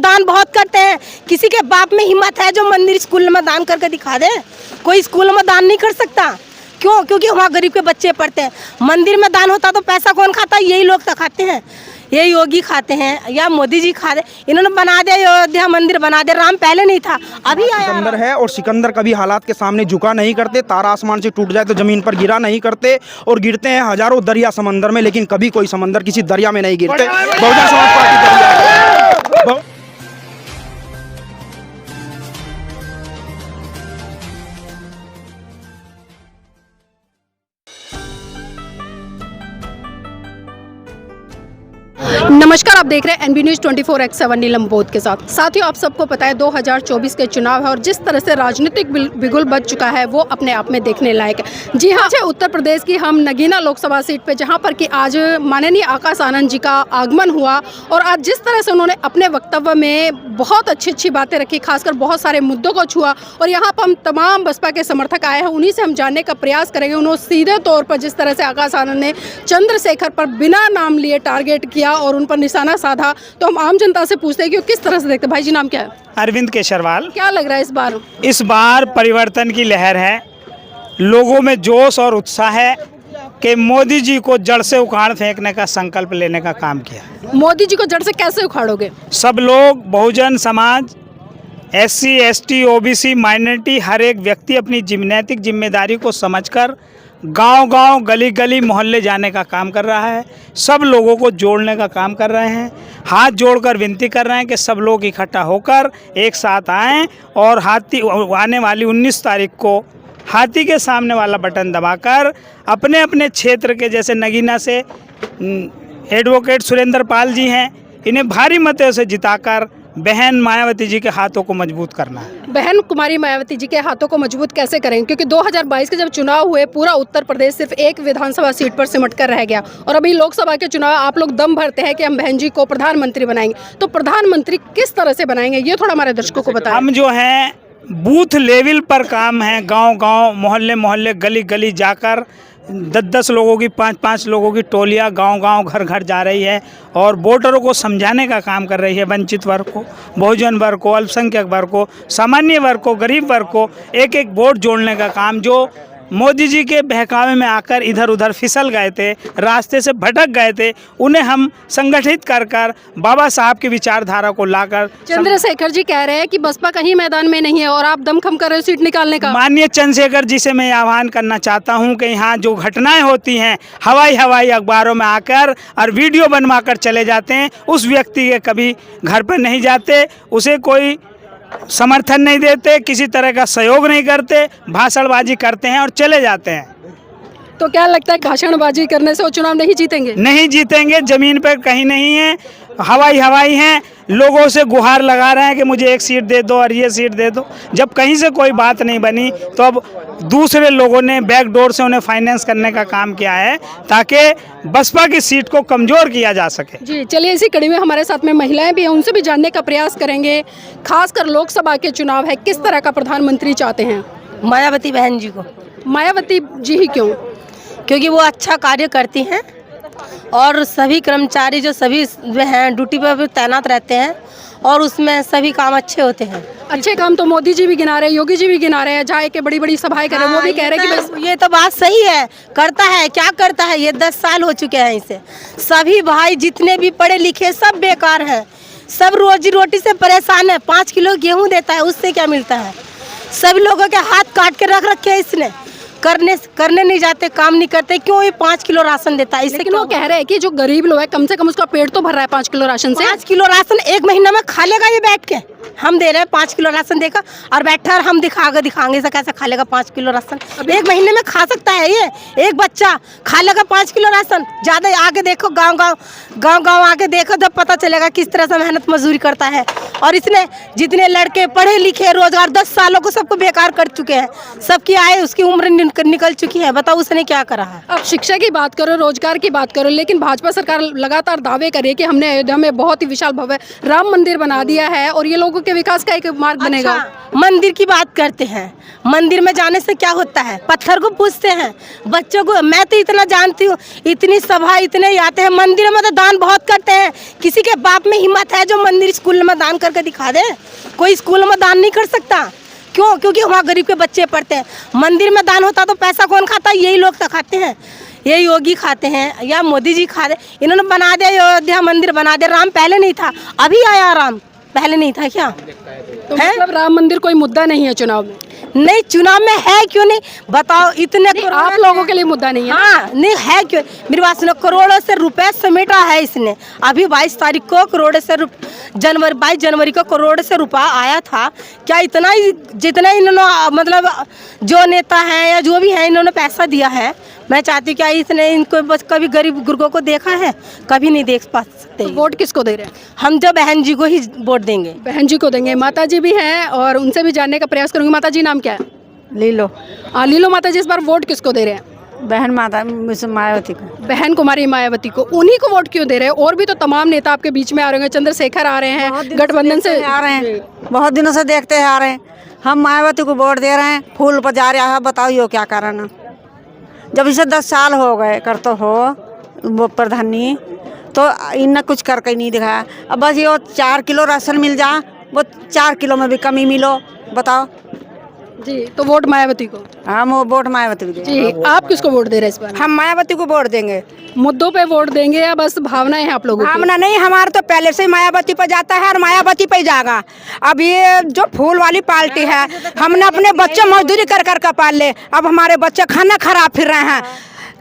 दान बहुत करते हैं। किसी के बाप में हिम्मत है जो मंदिर स्कूल में दान करके दिखा दे? कोई स्कूल में दान नहीं कर सकता। क्यों? क्योंकि वहाँ गरीब के बच्चे पढ़ते हैं। मंदिर में दान होता तो पैसा कौन खाता? यही लोग तो खाते हैं, यही योगी खाते हैं या मोदी जी खा रहे। इन्होंने बना दिया, अयोध्या मंदिर बना दिया। राम पहले नहीं था, अभी आया। सिकंदर है और सिकंदर कभी हालात के सामने झुका नहीं करते। तारा आसमान से टूट जाए तो जमीन पर गिरा नहीं करते, और गिरते हैं हजारों दरिया समंदर में, लेकिन कभी कोई समंदर किसी दरिया में नहीं गिरते। बहुजन समाज पार्टी दरिया है। नमस्कार, आप देख रहे हैं एनबी न्यूज़ 24x7 नीलम बोध के साथ। साथियों, आप सबको पता है 2024 के चुनाव है और जिस तरह से राजनीतिक बिगुल बच चुका है वो अपने आप में देखने लायक है। जी हाँ, उत्तर प्रदेश की हम नगीना लोकसभा सीट पे जहां पर कि आज माननीय आकाश आनंद जी का आगमन हुआ और आज जिस तरह से उन्होंने अपने वक्तव्य में बहुत अच्छी बातें रखी, खासकर बहुत सारे मुद्दों को छुआ, और यहाँ पर हम तमाम बसपा के समर्थक आए हैं, उन्हीं से हम जानने का प्रयास करेंगे। उन्होंने सीधे तौर पर जिस तरह से आकाश आनंद ने चंद्रशेखर पर बिना नाम लिए टारगेट किया और उन पर निशाना साधा, तो हम आम जनता से पूछते हैं कि किस तरह से देखते हैं। भाई जी, नाम क्या है? अरविंद केशरवाल। क्या लग रहा है इस बार परिवर्तन की लहर है, लोगों में जोश और उत्साह है कि मोदी जी को जड़ से उखाड़ फेंकने का संकल्प लेने का काम किया। मोदी जी को जड़ से कैसे उखाड़ोगे? सब लोग, Bahujan Samaj, SC ST OBC minority, हर एक व्यक्ति अपनी नैतिक जिम्मेदारी को समझकर गांव-गांव, गली-गली, मोहल्ले जाने का काम कर रहा है। सब लोगों को जोड़ने का काम कर रहे हैं। हाथ जोड़कर विनती कर रहे हैं कि सब लोग इकट्ठा होकर एक साथ आएं और आने वाली 19 तारीख को हाथी के सामने वाला बटन दबाकर अपने अपने क्षेत्र के, जैसे नगीना से एडवोकेट सुरेंद्र पाल जी हैं, इन्हें भारी मतों से जिताकर बहन मायावती जी के हाथों को मजबूत करना है। बहन कुमारी मायावती जी के हाथों को मजबूत कैसे करेंगे? क्योंकि 2022 के जब चुनाव हुए, पूरा उत्तर प्रदेश सिर्फ एक विधानसभा सीट पर सिमट कर रह गया, और अभी लोकसभा के चुनाव आप लोग दम भरते हैं कि हम बहन जी को प्रधानमंत्री बनाएंगे। तो प्रधानमंत्री किस तरह से बनाएंगे, ये थोड़ा हमारे दर्शकों को बताएं। हम जो हैं बूथ लेवल पर काम है, गाँव-गाँव, मोहल्ले-मोहल्ले, गली-गली जाकर 10-10 लोगों की, 5-5 लोगों की टोलियाँ गांव-गांव, घर-घर जा रही है और वोटरों को समझाने का काम कर रही है। वंचित वर्ग को, बहुजन वर्ग को, अल्पसंख्यक वर्ग को, सामान्य वर्ग को, गरीब वर्ग को एक एक वोट जोड़ने का काम, जो मोदी जी के बहकावे में आकर इधर उधर फिसल गए थे, रास्ते से भटक गए थे, उन्हें हम संगठित कर बाबा साहब की विचारधारा को लाकर। चंद्रशेखर जी कह रहे हैं कि बसपा कहीं मैदान में नहीं है और आप दमखम कर रहे हो सीट निकालने का। माननीय चंद्रशेखर जी से मैं आह्वान करना चाहता हूं कि यहाँ जो घटनाएं होती हैं, हवाई अखबारों में आकर और वीडियो बनवा कर चले जाते हैं, उस व्यक्ति के कभी घर पर नहीं जाते, उसे कोई समर्थन नहीं देते, किसी तरह का सहयोग नहीं करते, भाषणबाजी करते हैं और चले जाते हैं। तो क्या लगता है भाषणबाजी करने से वो चुनाव नहीं जीतेंगे? नहीं जीतेंगे, जमीन पर कहीं नहीं है, हवाई हैं, लोगों से गुहार लगा रहे हैं कि मुझे एक सीट दे दो और ये सीट दे दो। जब कहीं से कोई बात नहीं बनी तो अब दूसरे लोगों ने बैकडोर से उन्हें फाइनेंस करने का काम किया है ताकि बसपा की सीट को कमज़ोर किया जा सके। जी चलिए, इसी कड़ी में हमारे साथ में महिलाएं भी हैं, उनसे भी जानने का प्रयास करेंगे। खासकर लोकसभा के चुनाव है, किस तरह का प्रधानमंत्री चाहते हैं? मायावती बहन जी को। मायावती जी ही क्यों? क्योंकि वो अच्छा कार्य करती हैं और सभी कर्मचारी जो सभी हैं ड्यूटी पर भी तैनात रहते हैं और उसमें सभी काम अच्छे होते हैं। अच्छे काम तो मोदी जी भी गिना रहे हैं, योगी जी भी गिना रहे हैं, जहाँ के बड़ी सभाएं कर रहे हैं, वो भी कह रहे हैं कि बस ये तो बात सही है। करता है, क्या करता है? ये 10 साल हो चुके हैं इसे। सभी भाई जितने भी पढ़े लिखे सब बेकार हैं, सब रोजी रोटी से परेशान है। 5 किलो गेहूँ देता है, उससे क्या मिलता है? सभी लोगों के हाथ काट के रख रखे हैं इसने। करने नहीं जाते, काम नहीं करते। क्यों? ये 5 किलो राशन देता है। लेकिन वो कह रहे हैं कि जो गरीब लोग है, कम से कम उसका पेट तो भर रहा है 5 किलो राशन से। 5 किलो राशन एक महीना में खा लेगा ये बैठ के? हम दे रहे हैं 5 किलो राशन देगा और बैठा और हम दिखाएंगे इसे कैसे खा लेगा 5 किलो राशन? एक महीने में खा सकता है ये? एक बच्चा खा लेगा 5 किलो राशन? ज़्यादा आगे देखो, गांव आके देखो, जब पता चलेगा किस तरह से मेहनत मजदूरी करता है। और इसने जितने लड़के पढ़े लिखे, रोजगार 10 सालों को सबको बेकार कर चुके हैं। सबकी आय, उसकी उम्र निकल चुकी है। बताओ उसने क्या करा है? अब शिक्षा की बात करो, रोजगार की बात करो, लेकिन भाजपा सरकार लगातार दावे करे कि हमने अयोध्या में बहुत ही विशाल भव्य राम मंदिर बना दिया है और ये लोगों के के विकास का एक मार्ग बनेगा। अच्छा, मंदिर की बात करते हैं, मंदिर में जाने से क्या होता है? पत्थर को पूजते हैं, बच्चों को। मैं तो इतना जानती हूँ, इतनी सभा इतने आते हैं मंदिर में, तो दान बहुत करते हैं। किसी के बाप में हिम्मत है जो मंदिर स्कूल में दान करके दिखा दे? कोई स्कूल में दान नहीं कर सकता। क्यों? क्योंकि वहाँ गरीब के बच्चे पढ़ते हैं। मंदिर में दान होता तो पैसा कौन खाता? यही लोग तो खाते हैं, ये योगी खाते हैं या मोदी जी खा रहे। इन्होंने बना दिया अयोध्या मंदिर, बना दिया। राम पहले नहीं था, अभी आया राम, पहले नहीं था क्या? तो मतलब राम मंदिर कोई मुद्दा नहीं है चुनाव में? नहीं, चुनाव में है क्यों नहीं बताओ? इतने आप लोगों के लिए मुद्दा नहीं है? हाँ, नहीं है क्यों? मेरी बात सुनो, करोड़ों से रुपए समेटा है इसने। अभी 22 तारीख को करोड़ से 22 जनवरी को करोड़ से रुपया आया था। क्या इतना ही जितना इन्होंने मतलब जो नेता है या जो भी है इन्होंने पैसा दिया है? मैं चाहती हूँ क्या इसने इनको बस कभी गरीब गुर्गों को देखा है? कभी नहीं देख पा सकते। तो वोट किसको दे रहे हैं? हम जो बहन जी को ही वोट देंगे। बहन जी को देंगे। माता जी भी हैं और उनसे भी जानने का प्रयास करूंगी। माता जी नाम क्या है? लीलो लीलो माता जी, इस बार वोट किसको दे रहे हैं? बहन माता मायावती को। बहन कुमारी मायावती को। उन्हीं को वोट क्यों दे रहे हैं? और भी तो तमाम नेता आपके बीच में आ रहे हैं, चंद्रशेखर आ रहे हैं, गठबंधन से आ रहे हैं, बहुत दिनों से देखते आ रहे हैं। हम मायावती को वोट दे रहे हैं, फूल पर जा रहा है। बताओ यो क्या कारण है? जब इसे 10 साल हो गए कर तो हो वो प्रधानी, तो इन्हें कुछ करके नहीं दिखाया। अब बस ये 4 किलो राशन मिल जा, वो 4 किलो में भी कमी मिलो। बताओ जी। तो वोट मायावती को। हम वो वोट मायावती को देंगे। जी, आप किसको वोट दे रहे हैं इस बार? हम मायावती को वोट देंगे। मुद्दों पे वोट देंगे या बस भावनाएं हैं आप लोगों की? भावना नहीं, हमारा तो पहले से ही मायावती पर जाता है और मायावती पे जाएगा। अब ये जो फूल वाली पार्टी है, हमने अपने बच्चे मजदूरी कर कर कर पाल ले। अब हमारे बच्चे खाना खराब फिर रहे हैं।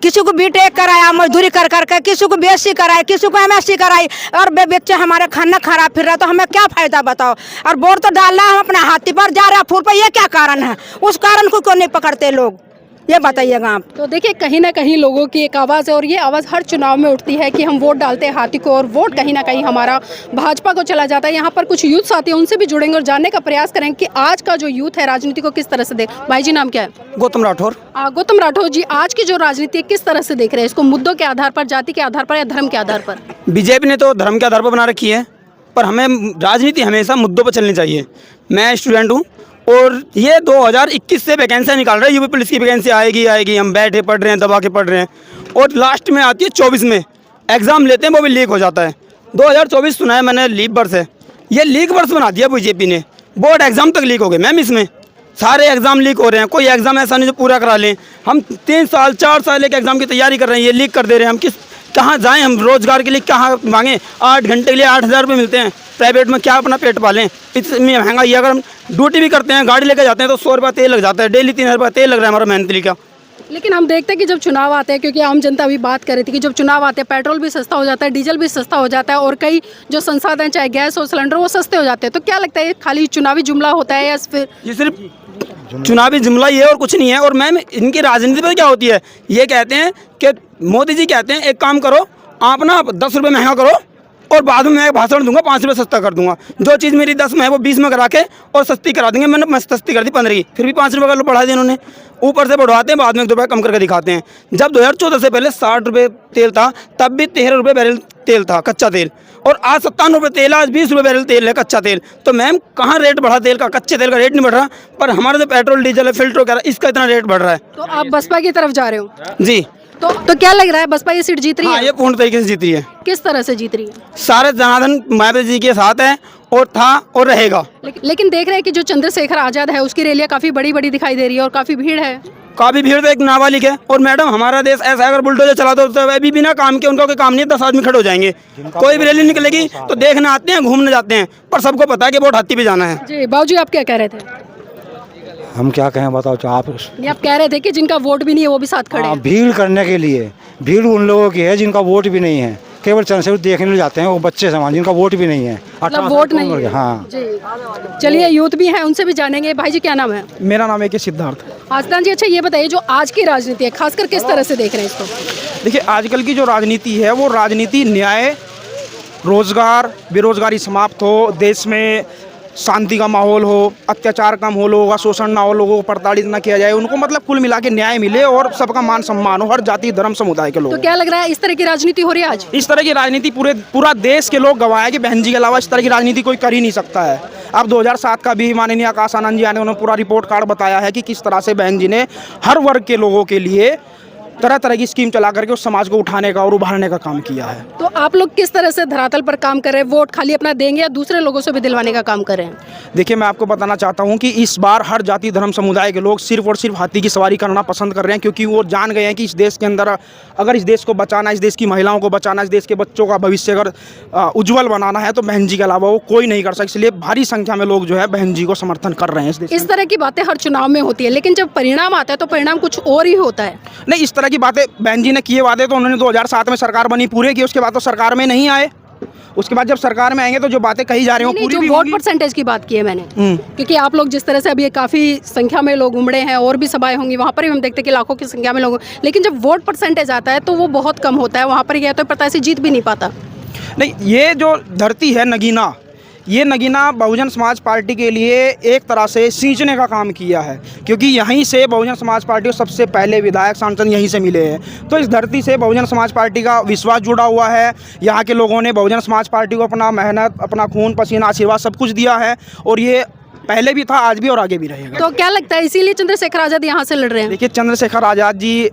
किसी को बीटेक कराया मजदूरी कर कर के, किसी को बीएससी कराई, किसी को एमएससी कराई, और बच्चे हमारे खाना खराब फिर रहा है। तो हमें क्या फायदा बताओ? और वोट तो डालना हम अपने हाथी पर जा रहा है फूल पर, ये क्या कारण है? उस कारण को क्यों नहीं पकड़ते लोग, ये बताइएगा आप। तो देखिए, कहीं ना कहीं लोगों की एक आवाज़ है और ये आवाज़ हर चुनाव में उठती है कि हम वोट डालते हैं हाथी को और वोट कहीं ना कहीं हमारा भाजपा को चला जाता है। यहाँ पर कुछ यूथ साथी हैं, उनसे भी जुड़ेंगे और जानने का प्रयास करेंगे कि आज का जो यूथ है राजनीति को किस तरह से देख। भाई जी नाम क्या है? गौतम राठौर। गौतम राठौर जी, आज की जो राजनीति है किस तरह से देख रहे हैं इसको? मुद्दों के आधार पर, जाति के आधार पर या धर्म के आधार पर? बीजेपी ने तो धर्म के आधार पर बना रखी है, पर हमें राजनीति हमेशा मुद्दों पर चलनी चाहिए। मैं स्टूडेंट हूँ और ये 2021 से वैकेंसियाँ निकाल रहे हैं, यूपी पुलिस की वैकेंसी आएगी। हम बैठे पढ़ रहे हैं, दबा के पढ़ रहे हैं, और लास्ट में आती है 24 में एग्ज़ाम लेते हैं, वो भी लीक हो जाता है। 2024 सुना है मैंने लीक वर्ष है, ये लीक वर्ष बना दिया बीजेपी ने। बोर्ड एग्ज़ाम तक लीक हो गए मैम, इसमें सारे एग्ज़ाम लीक हो रहे हैं। कोई एग्ज़ाम ऐसा नहीं जो पूरा करा लें। हम 3 साल 4 साल एक एग्ज़ाम की तैयारी कर रहे हैं, ये लीक कर दे रहे हैं। हम कहाँ जाएँ? हम रोज़गार के लिए कहाँ मांगें? 8 घंटे के लिए 8,000 रुपये मिलते हैं, प्राइवेट में क्या अपना पेट पालें? इतनी महंगाई। अगर हम ड्यूटी भी करते हैं, गाड़ी लेकर जाते हैं, तो 100 रुपये तेल लग जाता है, डेली 3,000 रुपये तेल लग रहा है हमारा मेहनती का। लेकिन हम देखते हैं कि जब चुनाव आते हैं, क्योंकि आम जनता अभी बात कर रही थी कि जब चुनाव आते हैं पेट्रोल भी सस्ता हो जाता है, डीजल भी सस्ता हो जाता है और कई जो संसाधन चाहे गैस और सिलेंडर वो सस्ते हो जाते हैं। तो क्या लगता है, खाली चुनावी जुमला होता है या फिर ये सिर्फ चुनावी जुमला ही है और कुछ नहीं है? और मैम इनकी राजनीति पर क्या होती है, ये कहते हैं कि मोदी जी कहते हैं एक काम करो, आप ना 10 रुपये महंगा करो और बाद में मैं भाषण दूंगा 5 रुपये सस्ता कर दूंगा। जो चीज़ मेरी 10 में है वो 20 में करा के और सस्ती करा देंगे। मैंने सस्ती कर दी 15 की, फिर भी 5 रुपये का बढ़ा दिया इन्होंने। ऊपर से बढ़वाते हैं, बाद में 1 रुपये कम करके दिखाते हैं। जब 2014 से पहले 60 रुपये तेल था, तब भी 13 रुपये बैरल तेल था कच्चा तेल, और आज 57 रुपये तेल, आज 20 रुपये बैरल तेल है कच्चा तेल। तो मैम कहाँ रेट बढ़ा तेल का? कच्चे तेल का रेट नहीं बढ़ रहा, पर हमारा जो पेट्रोल डीजल है, फिल्टर वगैरह, इसका इतना रेट बढ़ रहा है। तो आप बसपा की तरफ जा रहे हो? जी। तो क्या लग रहा है, बसपा ये सीट जीत रही हाँ, है? ये पूर्ण तरीके से जीत रही है। किस तरह से जीत रही है? सारे जनार्दन मायावती जी के साथ है और था और रहेगा। लेकिन देख रहे हैं कि जो चंद्रशेखर आजाद है उसकी रैलियां काफी बड़ी बड़ी दिखाई दे रही है और काफी भीड़ है। काफ़ी भीड़ तो एक नाबालिग है। और मैडम हमारा देश ऐसा अगर बुलडोजर चला तो अभी बिना काम के उनका कोई काम नहीं है, 10 आदमी खड़े हो जाएंगे। कोई भी रैली निकलेगी तो देखने आते हैं, घूमने जाते हैं, पर सबको पता है कि वोट हाथी पे जाना है। जी बाबूजी, आप क्या कह रहे थे? हम क्या कहें बताओ तो आप। नहीं, आप कह रहे थे कि जिनका वोट भी नहीं है वो भी साथ खड़े हैं। भीड़ करने के लिए, भीड़ उन लोगों की है जिनका वोट भी नहीं है, केवल चंद्रशेखर देखने ले जाते हैं, वो बच्चे समान जिनका वोट भी नहीं है। मतलब वोट नहीं है। हाँ जी, चलिए यूथ भी हैं, उनसे भी जानेंगे। भाई जी क्या नाम है? मेरा नाम है कि सिद्धार्थ। आस्तान जी, अच्छा ये बताइए, जो आज की राजनीति है खासकर किस तरह से देख रहे हैं इसको? देखिए, आजकल की जो राजनीति है वो राजनीति न्याय, रोजगार, बेरोजगारी समाप्त हो, देश में शांति का माहौल हो, अत्याचार कम हो, लोगों का शोषण ना हो, लोगों को प्रताड़ित ना किया जाए, उनको मतलब कुल मिला के न्याय मिले और सबका मान सम्मान हो, हर जाति धर्म समुदाय के तो लोग। क्या लग रहा है इस तरह की राजनीति हो रही है आज? इस तरह की राजनीति पूरा देश के लोग गवाह है कि बहन जी के अलावा इस तरह की राजनीति कोई कर ही नहीं सकता है। अब 2007 का भी माननीय आकाश आनंद जी आने उन्होंने पूरा रिपोर्ट कार्ड बताया है कि किस तरह से बहन जी ने हर वर्ग के लोगों के लिए तरह तरह की स्कीम चला करके उस समाज को उठाने का और उभारने का काम किया है। तो आप लोग किस तरह से धरातल पर काम कर रहे हैं? वोट खाली अपना देंगे या दूसरे लोगों से भी दिलवाने का काम कर रहे हैं? देखिए, मैं आपको बताना चाहता हूं कि इस बार हर जाति धर्म समुदाय के लोग सिर्फ और सिर्फ हाथी की सवारी करना पसंद कर रहे हैं, क्योंकि वो जान गए हैं कि इस देश के अंदर अगर इस देश को बचाना, इस देश की महिलाओं को बचाना, इस देश के बच्चों का भविष्य अगर उज्जवल बनाना है तो बहन जी के अलावा वो कोई नहीं कर सकता। इसलिए भारी संख्या में लोग जो है बहन जी को समर्थन कर रहे हैं इस देश में। इस तरह की बातें हर चुनाव में होती है, लेकिन जब परिणाम आता है तो परिणाम कुछ और ही होता है। नहीं, इस तरह की बातें बहन जी ने किए वादे तो उन्होंने 2007 में सरकार बनी पूरे किए, उसके बाद तो सरकार में नहीं आए। उसके बाद जब सरकार में आएंगे तो जो बातें कही जा रही हैं वो पूरी भी जो वोट होंगी। परसेंटेज की बात की है मैंने, क्योंकि आप लोग जिस तरह से अभी काफी संख्या में लोग उमड़े हैं और भी सभाएं होंगी, वहाँ पर भी हम देखते हैं कि लाखों की संख्या में लोग, लेकिन जब वोट परसेंटेज आता है तो वो बहुत कम होता है। वहाँ पर यह तो प्रत्याशी जीत भी नहीं पाता। नहीं, ये जो धरती है नगीना, ये नगीना बहुजन समाज पार्टी के लिए एक तरह से सींचने का काम किया है, क्योंकि यहीं से बहुजन समाज पार्टी को सबसे पहले विधायक सांसद यहीं से मिले हैं। तो इस धरती से बहुजन समाज पार्टी का विश्वास जुड़ा हुआ है। यहाँ के लोगों ने बहुजन समाज पार्टी को अपना मेहनत, अपना खून पसीना, आशीर्वाद सब कुछ दिया है, और ये पहले भी था, आज भी और आगे भी रहेगा। तो क्या लगता है इसीलिए चंद्रशेखर आजाद यहाँ से लड़ रहे हैं? देखिए, चंद्रशेखर आज़ाद जी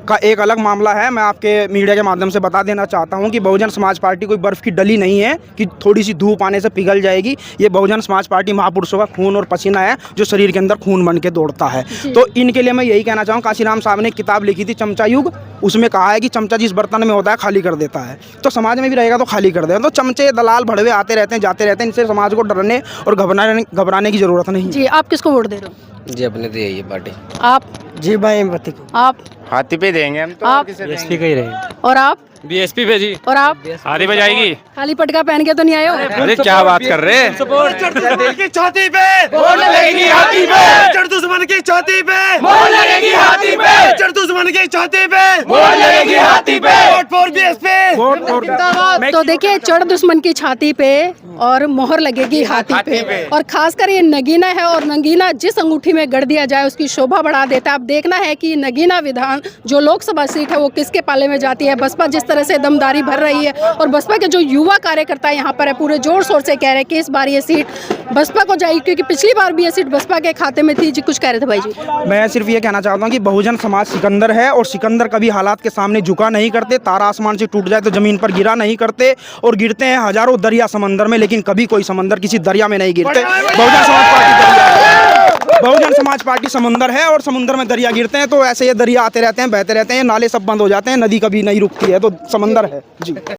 का एक अलग मामला है। मैं आपके मीडिया के माध्यम से बता देना चाहता हूं कि बहुजन समाज पार्टी कोई बर्फ़ की डली नहीं है कि थोड़ी सी धूप आने से पिघल जाएगी। ये बहुजन समाज पार्टी महापुरुषों का खून और पसीना है, जो शरीर के अंदर खून बन के दौड़ता है। तो इनके लिए मैं यही कहना चाहूँ, काशीराम साहब ने एक किताब लिखी थी चमचा युग, उसमें कहा है कि चमचा जिस बर्तन में होता है खाली कर देता है, तो समाज में भी रहेगा तो खाली कर देगा। तो चमचे दलाल भड़वे आते रहते हैं, जाते रहते हैं, इनसे समाज को डरने और घबराने की ज़रूरत नहीं। जी, आप किसको वोट दे रहे हो? जी, अपने तो यही है पार्टी। आप? जी, मायावती को। आप? हाथी पे देंगे हम तो। आप? बीएसपी का ही रहेगा। और आप? बीएसपी पे जी। और आप? हाथी पे जाएगी। खाली पटका पहन के तो नहीं आए हो? अरे क्या बात कर रहे हैं? की छाती पे वोट लगेगी, हाथी पे चढ़ दुश्मन की छाती पे वोट लगेगी, हाथी पे चढ़ दुश्मन की छाती पे वोट लगेगी, हाथी पे वोट फॉर बीएसपी। तो देखिए, चढ़ दुश्मन की छाती पे और मोहर लगेगी हाथी पे। और खासकर ये नगीना है, और नगीना जिस अंगूठी में गढ़ दिया जाए उसकी शोभा बढ़ा देता है। अब देखना है कि नगीना विधान जो लोकसभा सीट है वो किसके पाले में जाती है। बसपा जिस तरह से दमदारी भर रही है, और बसपा के जो युवा कार्यकर्ता यहाँ पर है पूरे जोर शोर से कह रहे हैं कि इस बार ये सीट बसपा को जाएगी, क्योंकि पिछली बार भी ये सीट बसपा के खाते में थी। जी, कुछ कह रहे थे भाई जी? मैं सिर्फ ये कहना चाहता हूँ कि बहुजन समाज सिकंदर है, और सिकंदर कभी हालात के सामने झुका नहीं करते। तारा आसमान से टूट जाए तो ज़मीन पर गिरा नहीं करते, और गिरते हैं हजारों दरिया समंदर में, लेकिन कभी कोई समंदर किसी दरिया में नहीं गिरते। बहुजन समाज पार्टी दरिया है, बहुजन समाज पार्टी समुंदर है, और समुंदर में दरिया गिरते हैं तो ऐसे ये दरिया आते रहते हैं, बहते रहते हैं, नाले सब बंद हो जाते हैं, नदी कभी नहीं रुकती है, तो समंदर है जी।